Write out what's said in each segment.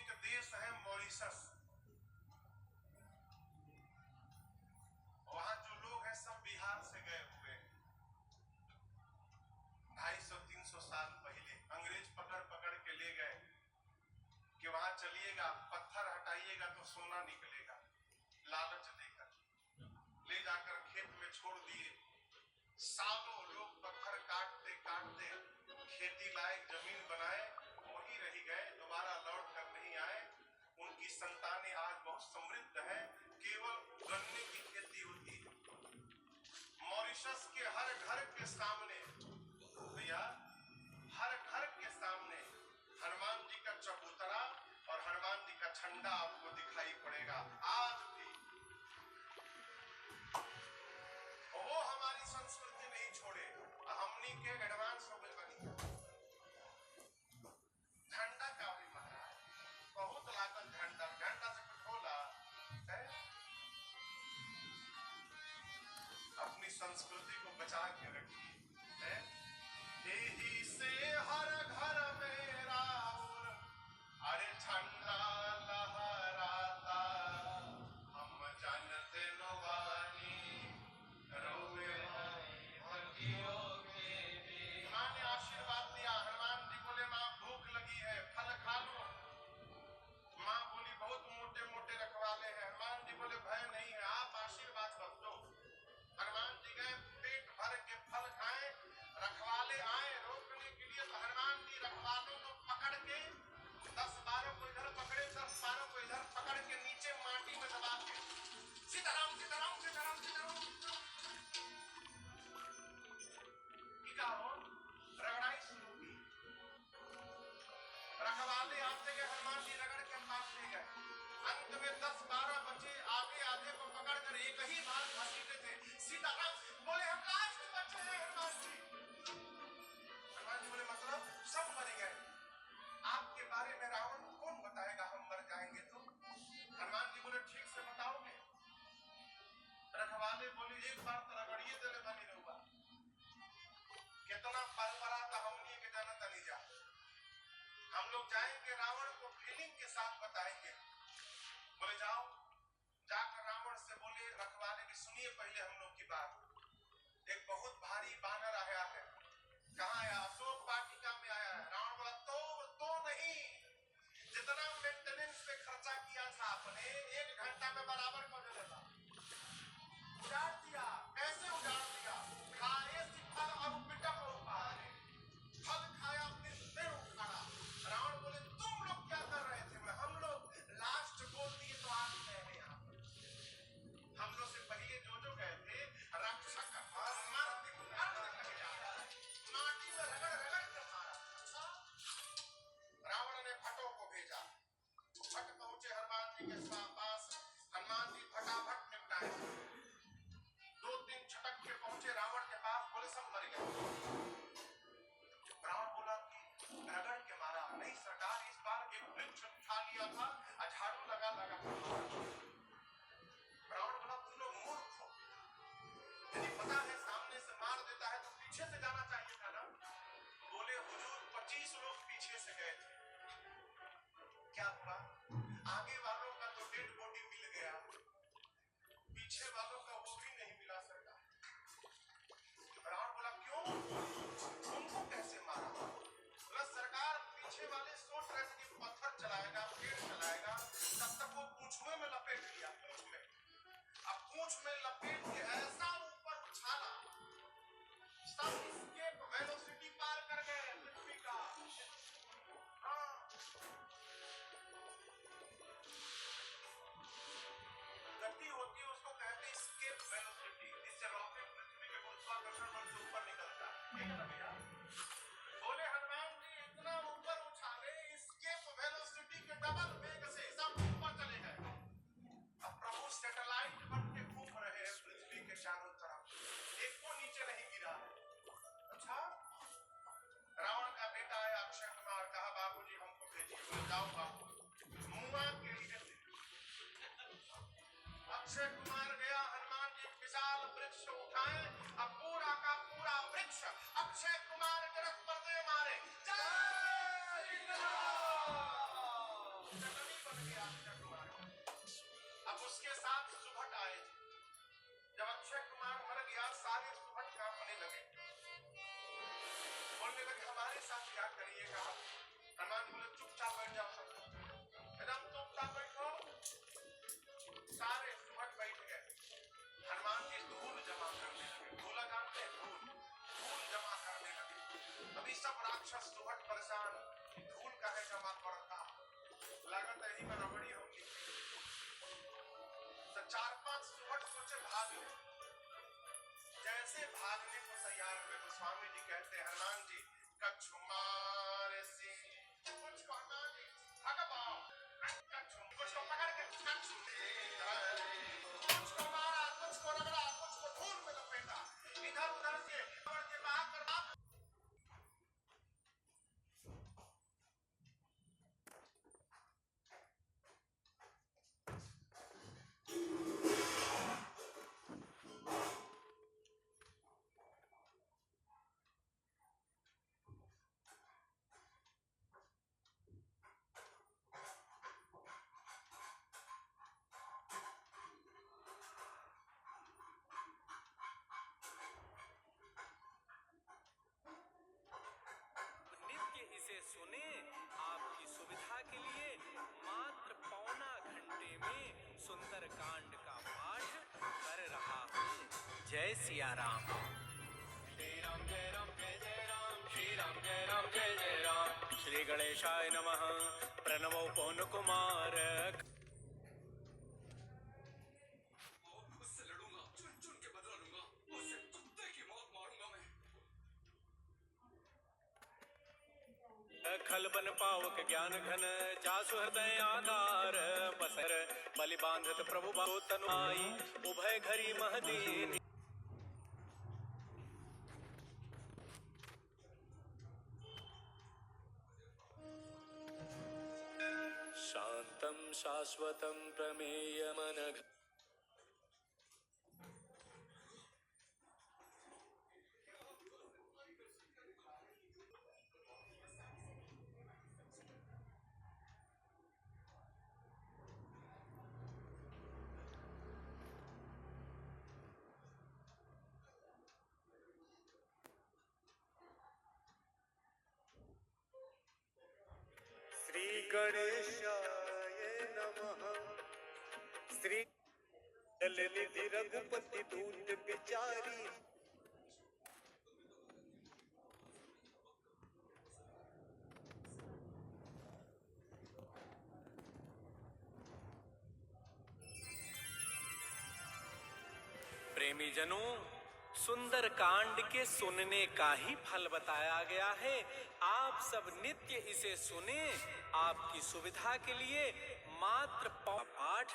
एक देश है मॉरिशस, वहां जो लोग हैं सब बिहार से गए हुए हैं। 250-300 साल पहले अंग्रेज पकड़ पकड़ के ले गए कि वहां चलिएगा, पत्थर हटाइएगा तो सोना निकलेगा, लालच देकर ले जाकर खेत में छोड़ दिए। सालों लोग पत्थर काटते काटते खेती लायक जमीन बनाए, वही रह गए, दोबारा लौट कर नहीं आए। उनकी संतानें आज बहुत समृद्ध है, केवल गन्ने की खेती होती है। मॉरिशस के हर घर के सामने भैया, हर घर के सामने हनुमान जी का चबूतरा और हनुमान जी का झंडा आपको दिखाई पड़ेगा आज भी। वो हमारी संस्कृति नहीं छोड़े, हमनी के एडवांस हो गए बनी। झंडा का भी महाराज बहुत लागत, झंडा से कुछ होला है? अपनी संस्कृति को बचा के रखिए। यही से हर घर में राउर अरे झंडा लहराता, हम जानते नवानी रोवे माँ ने आशीर्वाद दिया। हनुमान जी बोले माँ भूख लगी है, फल खा लो। माँ बोली बहुत मोटे मोटे रखवाले हैं। हनुमान जी बोले भय नहीं है, आप आशीर्वाद कर दो। हनुमान जी गए, पेट भर के फल खाए। रखवाले आए रोकने के लिए, तो हनुमान जी रखवालों को पकड़ के 10-12 को इधर पकड़े, 10-12 को इधर पकड़ के नीचे माटी में दबा के सीताराम सीताराम सीताराम सीताराम क्या हो रगड़ाई शुरू की। रखवाले आते गए, हनुमान जी रगड़ के पास ले गए। अंत में 10-12 बच्चे आगे आधे को पकड़ कर एक ही बार घसीटे थे, सीताराम बोले हम लास्ट बच्चे हैं। हनुमान जी बोले मतलब सब मर गए, आपके बारे में रावण को कौन बताएगा, हम मर जाएंगे तो? हनुमान जी बोले ठीक से बताओगे? रखवाले बोले एक बार तो रगड़िए दे बनी रहूंगा, कितना परपरा था हमने के जाना तनी जा। हम लोग जाएंगे रावण को फीलिंग के साथ बताएंगे। बोले जाओ, जाकर रावण से बोले रखवाले की सुनिए पहले हम लोग की बात। एक बहुत भारी बानर आया है। कहाँ आया? अशोक वाटिका में आया है। रावण बोला तो नहीं, जितना मेंटेनेंस पे खर्चा किया था आपने 1 घंटा में बराबर कर देता। उजाड़ दिया। कैसे उजाड़ दिया? खाए सी फल अब पिटक उखाड़े, फल खाया फिर पेड़ उखाड़ा। रावण बोले तुम लोग क्या कर रहे थे? हम लोग लास्ट बोल दिए तो आज गए हैं यहाँ पर। हम लोग से पहले जो गए थे रक्षक माटी में रगड़ रगड़ के मारा। अच्छा, रावण ने भट्टों को भेजा। भट्ट पहुंचे हनुमान जी के पास। हनुमान जी फटाफट निपटाए। 2-3 छटक के पहुंचे रावण के पास, बोले सब मर गए। रावण बोला कि रगड़ के मारा नहीं सरकार, इस बार एक वृक्ष उठा लिया था, झाड़ू लगा लगा। रावण बोला तुम लोग मूर्ख हो, यदि पता है सामने से मार देता है तो पीछे से जाना चाहिए था ना। बोले हुजूर 25 लोग पीछे से गए थे, क्या हुआ? आगे वालों का तो डेड बॉडी मिल गया, पीछे वालों का वो भी नहीं मिला सरकार। रावण बोला क्यों, तुमको कैसे मारा? बोला सरकार पीछे वाले सोच रहे थे कि पत्थर चलाएगा, पेड़ चलाएगा, तब तक वो पूंछुए में लपेट लिया। पूंछ में, अब पूंछ में लपेट के ऐसा ऊपर उछाला, सब एस्केप वेलोसिटी पार कर गए पृथ्वी का। गति होती है उसको कहते हैं एस्केप वेलोसिटी, इससे रॉकेट पृथ्वी के गुरुत्वाकर्षण बल से ऊपर निकलता है। ठीक है ना भैया? बोले हनुमान जी इतना ऊपर उछाले, एस्केप वेलोसिटी के डबल वेग से सब ऊपर चले गए। अब प्रभु सैटेलाइट बन के घूम रहे हैं पृथ्वी के चारों तरफ, एक को नीचे नहीं गिरा है। अच्छा, रावण का बेटा है अक्षय कुमार, कहा बाबूजी हमको भेजिए। बोले जाओ बाबू, मुआ के लिए अक्षय कुमार गया। हनुमान जी विशाल वृक्ष उठाए, अब पूरा का पूरा वृक्ष अक्षय कुमार के रथ पर दे मारे। जय श्री राम। क्या करिएगा? हनुमान जी बोले चुपचाप बैठ जाओ सब लोग, एकदम चुपचाप बैठो। सारे सुबह बैठ गए। हनुमान जी धूल जमा करने लगे। धूला जानते हैं? धूल जमा करने लगे। अभी सब राक्षस सुबह परेशान, धूल का है जमा करता, लागत यही में रबड़ी होगी। तो 4-5 सुबह सोचे भाग ले। जैसे भागने को तैयार हुए तो स्वामी जी कहते हैं हनुमान जी कछु मारे से कुछ को हनुमान जी भगवाओ कछु कुछ को पकड़ के कछु कुछ को मारा, कुछ को रगड़ा, कुछ को धूल में लपेटा, इधर उधर से और के बाहर कर नित्य इसे सुने आपकी सुविधा के लिए मात्र पौना घंटे में सुंदर कांड का पाठ कर रहा हूँ। जय सिया राम। श्री राम जय राम जय जय राम, श्री राम जय राम जय जय राम। श्री गणेशाय नमः। प्रणवो पवन कुमार। उससे लड़ूंगा, चुन चुन के बदला लूंगा, उससे कुत्ते की मौत मारूंगा मैं। खल बन पावक ज्ञान घन, जासु हृदय आधार। बसर बलि बांधत प्रभु बाहु तनु आई, उभय घरी महदीन। शांतं शाश्वतं प्रमेयमनघ। श्री गणेशाय नमः। श्री ललित रघुपति दूत बिचारी, प्रेमी जनों, सुंदर कांड के सुनने का ही फल बताया गया है। आप सब नित्य इसे सुने, आपकी सुविधा के लिए मात्र पाठ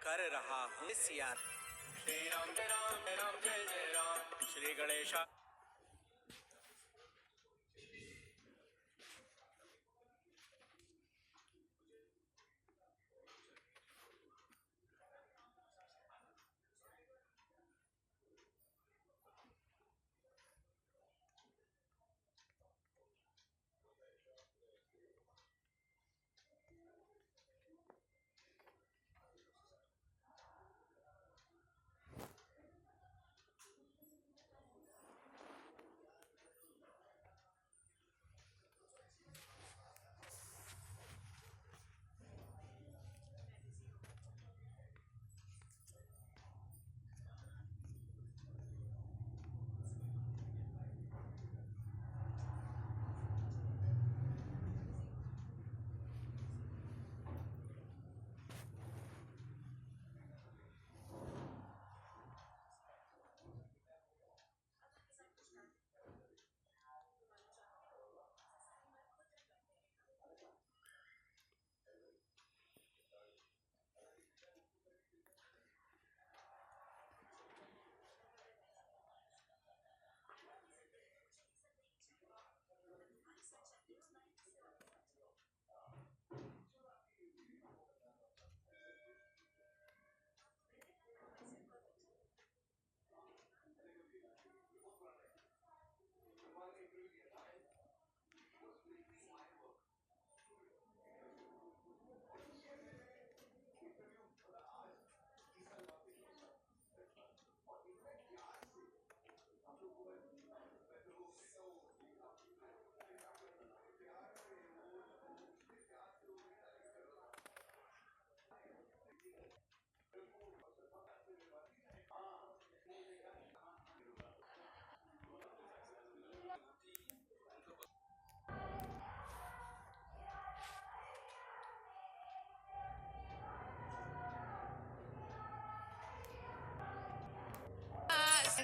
कर रहा हूँ। सिया श्री राम जय राम जय राम जय जय राम। श्री गणेशा।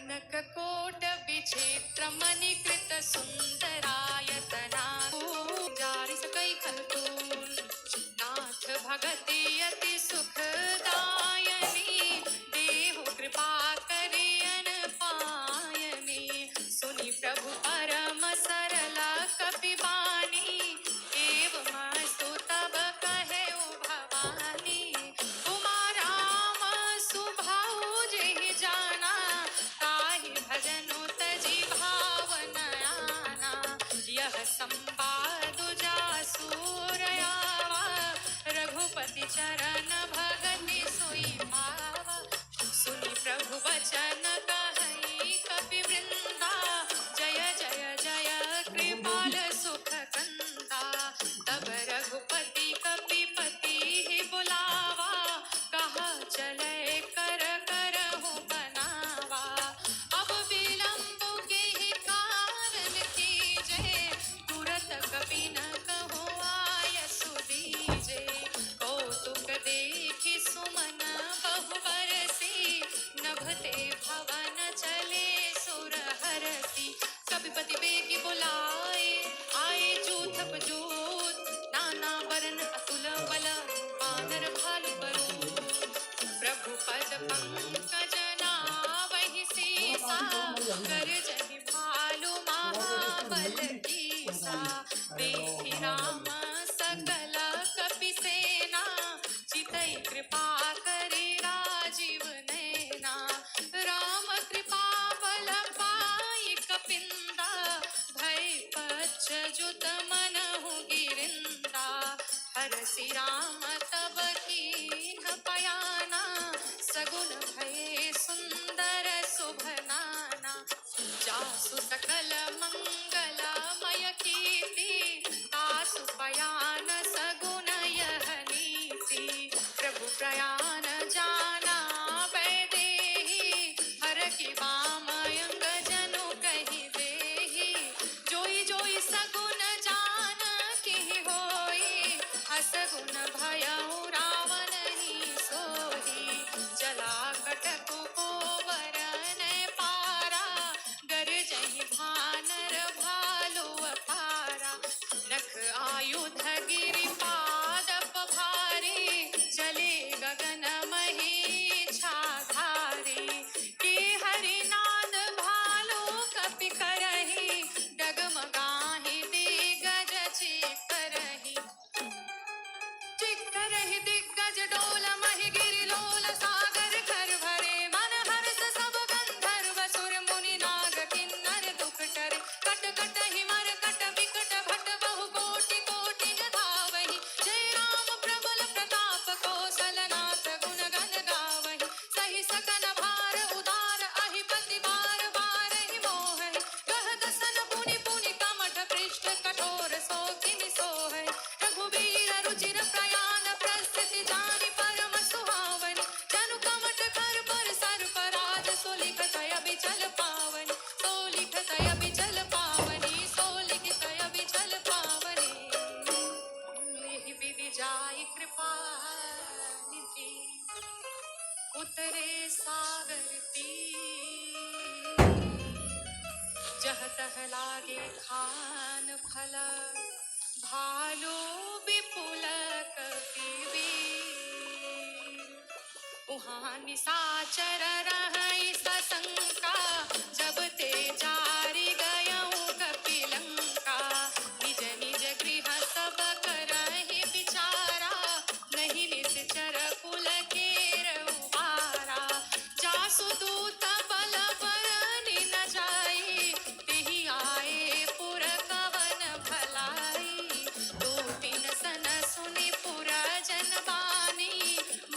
कनककोट विचित्रमणिकृत सुन्दरायतना जारिसकैकन्तूल नाथ भगति अति सुखदायनी देहु कृपा करियन पायनी सुनि प्रभु परम सरल कपिबानी एवमस्तु तब कहे भवानी उमा राम सुभाऊ जेहि जाना ताहि भजनु तजि भावनयाना यह संवाद जासूरयावा रघुपति चरण भगति सोई पावा सुनि प्रभु वचन कहई कपि वृंदा जय जय जय कृपाल सुख कंदा तब रघुपति कपिपति ही बुलावा कहा चले कर करहु बनावा अब विलंब के ही कारण कीजे तुरत कपि न कहो आय सुदीजे कौतुक देखि सुमन बहु बरसी नभते भवन चले सुर हरसी कपिपति बेगी बुलाए आए जूथप जूथ नाना वरन अतुल बल बानर भालु बरू प्रभु पद पंकज नावहि सीसा कर जहि भालु महाबल कीसा देखि राम सकल कपि सेना चितई कृपा करि राजीव नैना राम कृपा बल पाई कपिंदा भय पच्छ जुत मनहु गिरिंदा हरसि राम तब कीन्ह पयाना सगुन भय सुंदर शुभनाना जासु सकल मंगलमय कीर्ति तासु पयान सगुन यह नीति प्रभु प्रयाण जाना वैदेही हर की वाम अंग जनु कहि देही जोई जोई सगुन जान की होई असगुन भयउ रावण ही सोही जला कटकु को वरन पारा गरजहि भानर भालु अपारा नख आयुध गिरि पादप भारी चले गगन मही छाधारी के हरि नाद भालु कपि करहि डगमगाहि दिग्गज चित्तरहि चित्तरहि दिग्गज डोल महि गिरि लोल सागर कर भरे मन हर्ष सब गंधर्व सुर मुनि नाग किन्नर दुख टरे कट कट हिमर कट विकट भट बहु कोटि कोटि धावहि जय राम प्रबल प्रताप कौशलनाथ गुण गण गावहि सही सकन भार उदार अहिपति बार बार ही मोहहि गह दसन पुनि पुनि कमठ पृष्ठ कठोर शोकिनि सोहै रघुवीर रुचिर प्रयाण प्रस्थिति जानि परम सुहावनि जनु कमठ कर पर सर पराज सोलिखत अबिचल पावनि सोलिखत अबिचल पावनि सोलिखत अबिचल पावनि एहि विधि जाय कृपा निधि उतरे सागर तीर जह तह लागे खान फल भालू विपुल कपिवीर उहाँ निशाचर रहै सशंका जब ते जारि गयउ कपिलंका निज निज गृह सब करहि बिचारा नहीं निश्चर कुल केर उबारा जासु दूत बल बरनि न जाई तेहि आए पुर कवन भलाई दो तीन सन सुनि पुर जन बानी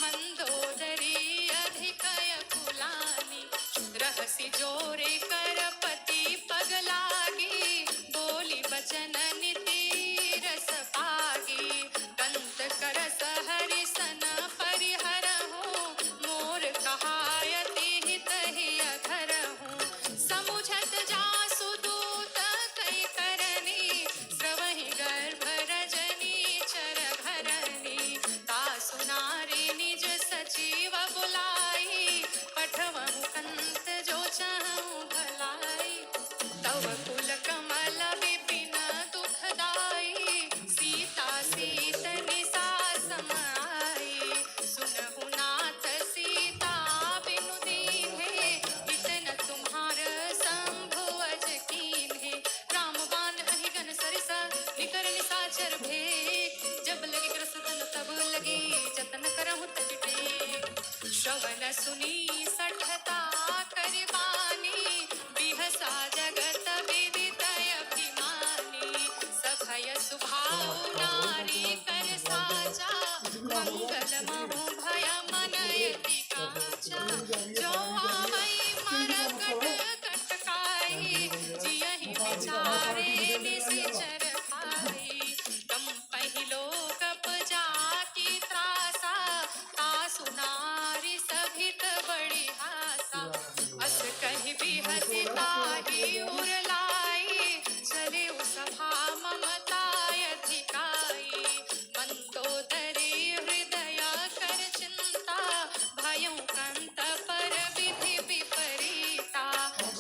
मंदोदरी अधिकय कुलानी रहसि जो विचारे निशिचर खाई तम पहिलो कप जाकी त्रासा तासु नारी सभित बड़ी हासा अस कहि भी हसी ताही उरलाई चले सभा ममताय अधिकाई मंदोदरी हृदय कर चिंता भयं कंत पर विधि विपरीता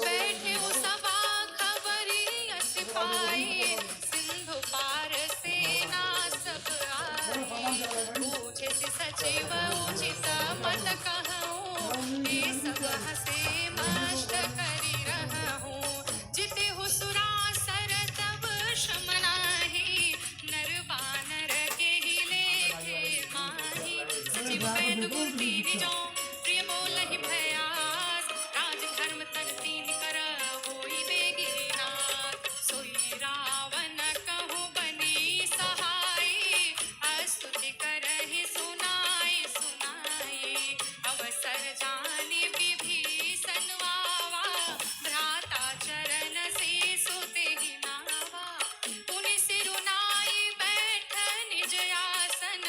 बैठे सभा खबरी सिपाही सिंधु पार सेना सब आई पूछे से सचिव उचित मत कहूँ ये सब हसे मस्त करी रहूँ जिते हो सुरासर तब श्रम नाही नर बानर के ही लेखे माही सचिव वेद गुरती निजो प्रिय बोलहि भयास राज धर्म तन तीन कर होई बेगिनाथ सोई रावण कहूँ बनी सहाय स्तुति करहि सुनाई सुनाई अवसर जानी विभीषण वावा भ्राता चरण से सुते ही नावा पुनि सिरुनाई बैठ निज आसन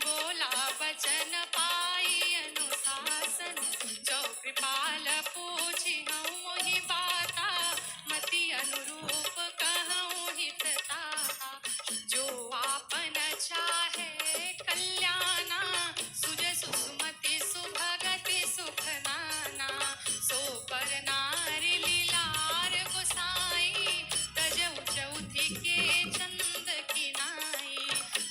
बोला वचन पाई अनुशासन जो कृपाल पूछी हूँ मोहि बाता मति अनुरूप कहूँ हितता जो आपन चाहे कल्याणा सुजसु सुमति सुभगति सुख नाना सो पर नारी लीलार गोसाई तजऊ चौथी के चंद की नाई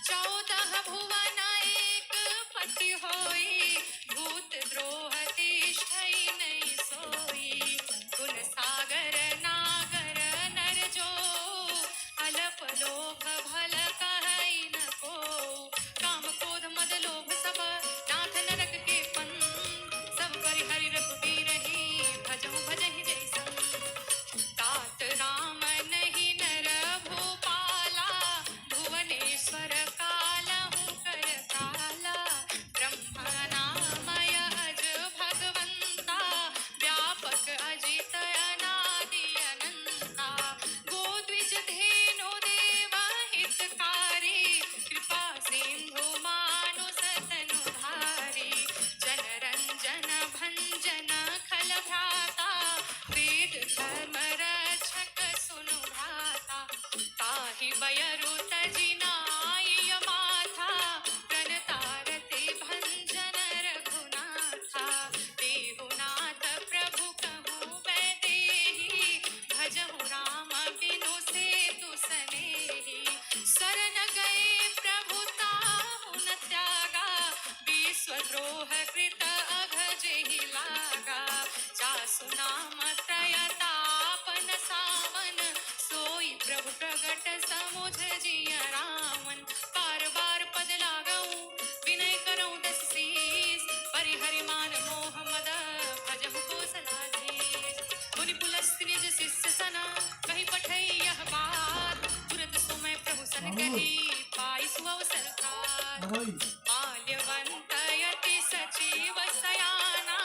14 भुवन एक पति होई भूत द्रोह तिष्ठई नहीं सोई गुण सागर नागर नर जो अल्प लोभ भल कहई न को काम क्रोध मद लोभ सब नाथ नरक के पन सब परिहरि रघुबीर ही भजहु भजहि जैसन तात राम नहीं नर भूपाला भुवनेश्वर कालहु कर काला ब्रह्मा नामय अज भगवंता व्यापक अजित अनादि अनंता गोद्विज धेनु देव हितकारी कृपा सिंधु मानुष तनुधारी जन रंजन भंजन खल भ्राता वेद धर्म रक्षक सुनु भ्राता ताहि बयरु तजि नाई माथा प्रणतारते भंजन रघुनाथा देहुनाथ प्रभु कहूँ वैदेही भजहु राम बिनु सेतु सनेही शरण गए प्रभु ताहु न त्यागा विश्वद्रोह कृत अघजेहि लागा जासु नाम त्रयतापन सावन सोई प्रभु प्रगट समुझ जिय रावण बार बार पद लागऊ विनय करऊँ दस शीस परिहरि मान मोह मद भजहु कौशलाधीश मुनि पुलस्त्य निज शिष्य सना कही पठई यह बात तुरंत सुमय प्रभु सन कही पाई सुअवसर घात माल्यवंत यति सचिव सयाना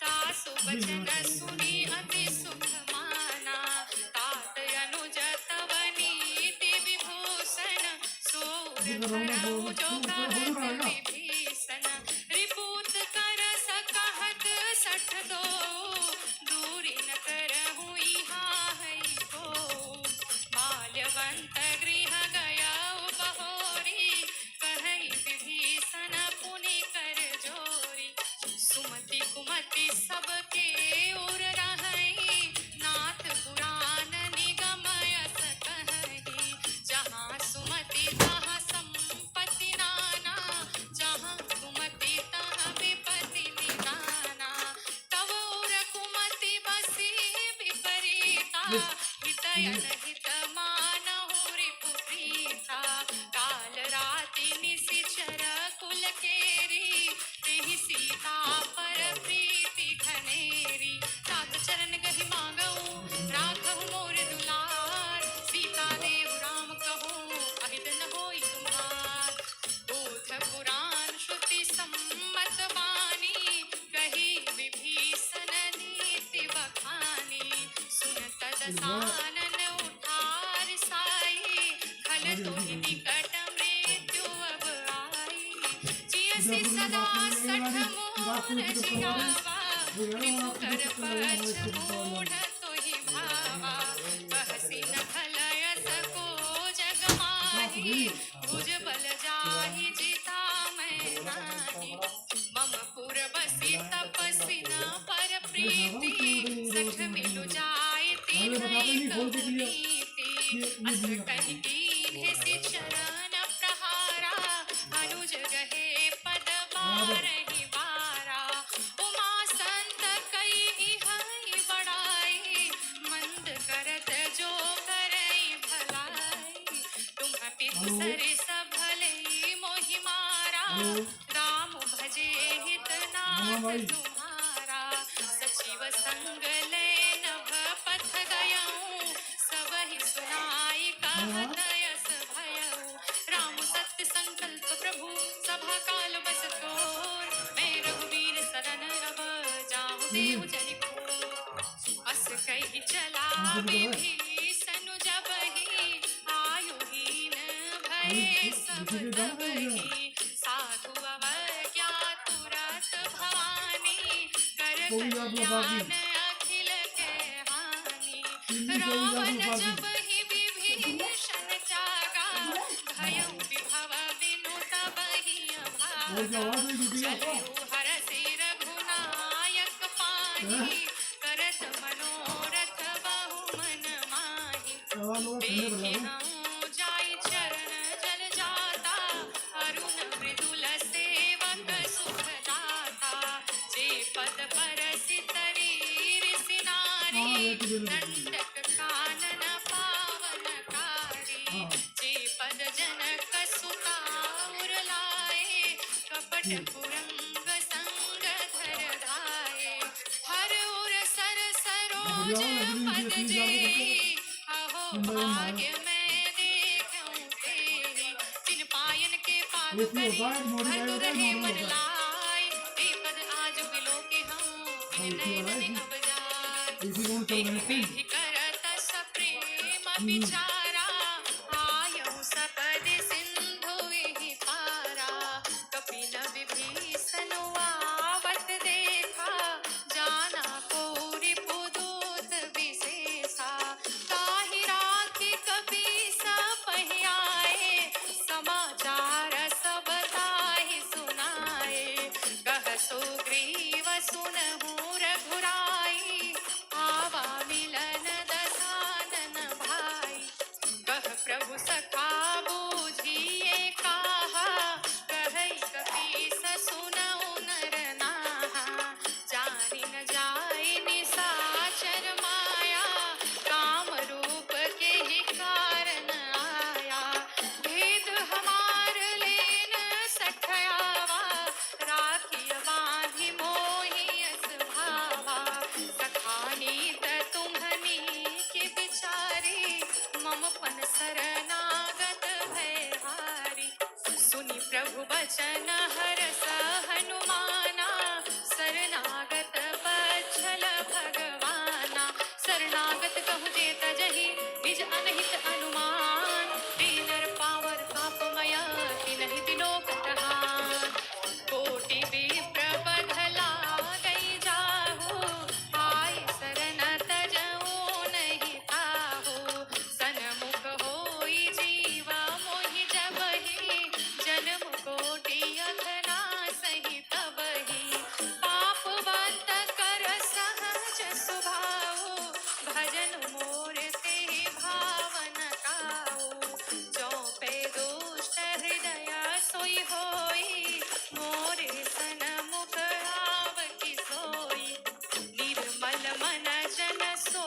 तासु वचन सुनी अति सुख माना तात अनुज तव नीति विभूषण सूर धरऊ जो कहत विभीषण रिपुत कर सकहत सठ दो दूरी न करहु इहा हई को माल्यवंत गृह गया बहोरी कहई विभीषण पुनि कर जोरी सुमति कुमति सबके उर रहई नाथ पुराण निगम यस कहई जहाँ सुमति तहाँ संपत्ति नाना जहाँ कुमति तहाँ विपत्ति निदाना तव उर कुमति बसी विपरीता हितयन हित मानहु रिपु प्रीता काल राति निशिचर कुल केरी तेहि सीता पर प्रीति घनेरी तात चरण गहि मांगऊ राखहु मोर दुलार सीता देव राम कहूँ अहित न होई तुम्हार बोध पुराण श्रुति सम्मत वाणी कही विभीषण नीति बखानी सुन तद सानन उठ सदा सठ मोर जियावा रिपु कर पछ मूढ़ तुहि भावा कहसी न भलयस को जग माही भुज बल जाहि जिता मैं नाही मम पुर बसी तपसी न पर प्रीति सठ मिलु जाय तिन्हई कहु नीति अस कहि कीन्हे सि चरण प्रहारा अनुज गहे पद बारहि बारा उमा संत कई हई बड़ाई मंद करत जो करई भलाई तुम पितु सरिस भले मोहि मारा राम भजे हित नाथ तुम्हारा सचिव संग ले नभ पथ गयऊँ सबहि सुनाई कहत यस भयऊँ राम सत्य संकल्प प्रभु सभा काल बस तोर मैं रघुवीर सरन अब जाऊँ देहु जनिको अस कहि चला विभीषण जबहि आयुहीन भये सब तबहि साधु अवज्ञा तुरत भवानी कर कल्याण अखिल के हानि रावण जब ही विभीषण त्यागा भयउ विभव बिनु तबहि अभागा चलऊ हरषि रघुनायक पाहि करत मनोरथ बहु मन माहि देखिनऊँ जाई चरण जल जाता अरुण मृदुल सेवक सुख दाता जे पद परसि तरी ऋषि नारी दंडक कानन पावनकारी जे पद जनक सुता उर लाए कपट कुरंग संग धर धाये हर उर सर सरोज पद जेहि अहो भाग्य मैं देखूं तेहि जिन पायन के पाग करी हर रहे मन लाए ते पद आज बिलोके हूँ इन नयन अब जाए पीढ़ी करत सप्रेम विचारा आयहु सपद सिंधु एहि पारा कपिल विभीषण आवत देखा जाना को रिपुदूत विशेषा ताहि राखी कपीस पहियाए समाचार सब ताहि सुनाए कह सुग्रीव सुनहु रघुराई आवा मिलन दसानन भाई कह प्रभु सखा बूझिए काहा कहई कपीस सुनऊ नर नाहा जानि न जाय निशाचर माया काम रूप के ही कारण आया भेद हमार लेन सठयावा राखिय बांधि मोहि अस भावा सखानीत तुम्हनी के बिचारी मम पन शरणागत भयहारी सुनि प्रभु बचन हरस हनुमाना शरणागत बच्छल भगवाना शरणागत कहु जे तजहि निज अनहित अनुमान दीनर पावर पापमय तिनहि बिलोक तहान कोटि विप्र बधला गई जाहु आय शरण तजऊ नहीं ताहु सन्मुख होई जीव मोहि जबहि जन्म कोटि अघना सहि तबहि पापवंत कर सहज सुभाऊ भजन मोर ते भावन काऊ जो पे दुष्ट हृदय सोई होई मोरे सन्मुख आवकी सोई निर्मल मन जन सो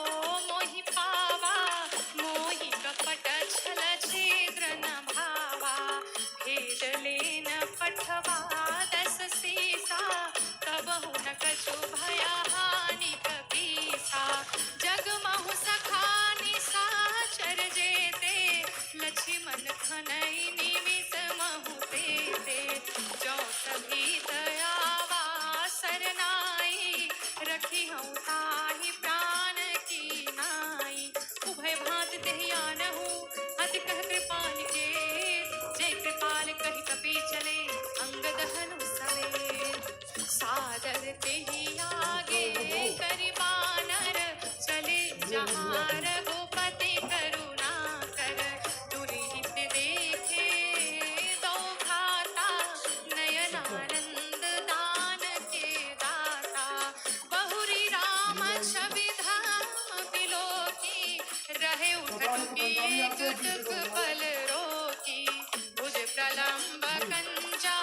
मोहि पावा मोहि कपट छल छिद्र न भावा भेद लेन पठवा दस सीसा कबहु न कछु भया हानि कपीसा जग महु सखा निशाचर जेते लक्ष्मण खनई निमिष महु तेते जो सभी दयावा सरनाई रखी हूँ ताहि प्राण की नाई उभय भांत तेहियानहु अति कह कृपाल के जय कृपाल कहि कपी चले अंग दहनु सले डरते ही आगे करि बानर चले जहाँ रघुपति करुणा कर दुर्हित देखे दो भ्राता नयनानंद दान के दाता बहुरी राम छवि धाम बिलोकी रहे उठक की एक टुक पल रोकी भुज प्रलंब कंजा